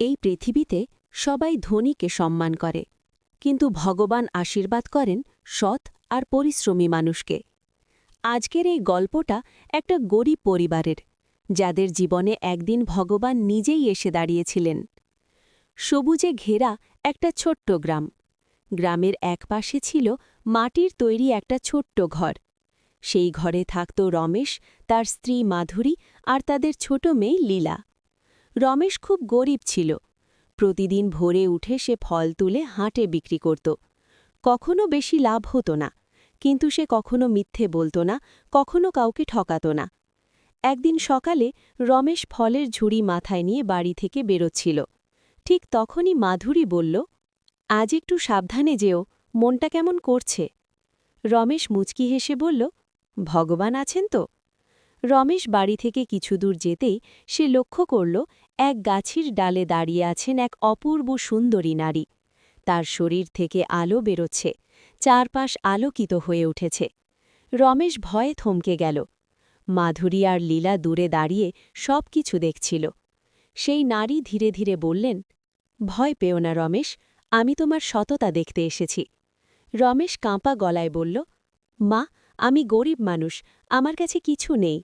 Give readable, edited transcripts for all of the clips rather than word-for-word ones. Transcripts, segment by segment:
এই পৃথিবীতে সবাই ধনীকে সম্মান করে, কিন্তু ভগবান আশীর্বাদ করেন সৎ আর পরিশ্রমী মানুষকে। আজকের এই গল্পটা একটা গরিব পরিবারের, যাদের জীবনে একদিন ভগবান নিজেই এসে দাঁড়িয়েছিলেন। সবুজে ঘেরা একটা ছোট্ট গ্রাম। গ্রামের একপাশে ছিল মাটির তৈরি একটা ছোট্ট ঘর। সেই ঘরে থাকত রমেশ, তার স্ত্রী মাধুরী আর তাদের ছোট মেয়ে লীলা। রমেশ খুব গরিব ছিল। প্রতিদিন ভোরে উঠে সে ফল তুলে হাটে বিক্রি করত। কখনো বেশি লাভ হতো না, কিন্তু সে কখনো মিথ্যে বলত না, কখনো কাউকে ঠকাত না। একদিন সকালে রমেশ ফলের ঝুড়ি মাথায় নিয়ে বাড়ি থেকে বেরোচ্ছিল। ঠিক তখনই মাধুরী বলল, আজ একটু সাবধানে যেও, মনটা কেমন করছে। রমেশ মুচকি হেসে বলল, ভগবান আছেন তো। রমেশ বাড়ি থেকে কিছু দূর যেতেই সে লক্ষ্য করল, এক গাছের ডালে দাঁড়িয়ে আছেন এক অপূর্ব সুন্দরী নারী। তার শরীর থেকে আলো বেরোচ্ছে, চারপাশ আলোকিত হয়ে উঠেছে। রমেশ ভয়ে থমকে গেল। মাধুরী আর লীলা দূরে দাঁড়িয়ে সব কিছু দেখছিল। সেই নারী ধীরে ধীরে বললেন, ভয় পেও না রমেশ, আমি তোমার সততা দেখতে এসেছি। রমেশ কাঁপা গলায় বলল, মা, আমি গরিব মানুষ, আমার কাছে কিছু নেই।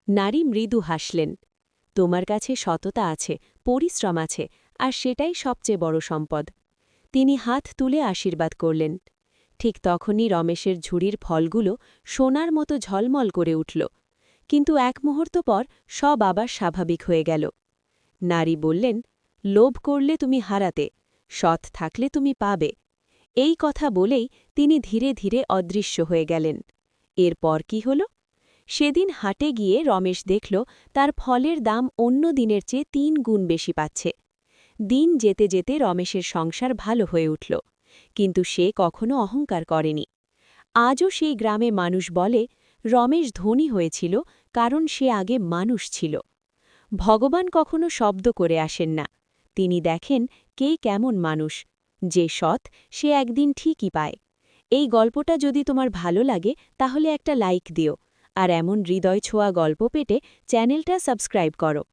নারী মৃদু হাসলেন, তোমার কাছে সততা আছে, পরিশ্রম আছে, আর সেটাই সবচেয়ে বড় সম্পদ। তিনি হাত তুলে আশীর্বাদ করলেন। ঠিক তখনই রমেশের ঝুড়ির ফলগুলো সোনার মতো ঝলমল করে উঠল। কিন্তু এক মুহূর্ত পর সব আবার স্বাভাবিক হয়ে গেল। নারী বললেন, লোভ করলে তুমি হারাতে, সৎ থাকলে তুমি পাবে। এই কথা বলেই তিনি ধীরে ধীরে অদৃশ্য হয়ে গেলেন। এরপর কি হল? সেদিন হাটে গিয়ে রমেশ দেখল তার ফলের দাম অন্য দিনের চেয়ে ৩ গুণ বেশি পাচ্ছে। দিন যেতে যেতে রমেশের সংসার ভালো হয়ে উঠল, কিন্তু সে কখনো অহংকার করেনি। আজও সেই গ্রামে মানুষ বলে, রমেশ ধনী হয়েছিল কারণ সে আগে মানুষ ছিল। ভগবান কখনো শব্দ করে আসেন না, তিনি দেখেন কে কেমন মানুষ। যে সৎ, সে একদিন ঠিকই পায়। এই গল্পটা যদি তোমার ভালো লাগে তাহলে একটা লাইক দিও, আর এমন হৃদয় ছোঁয়া গল্প পেতে চ্যানেলটা সাবস্ক্রাইব করো।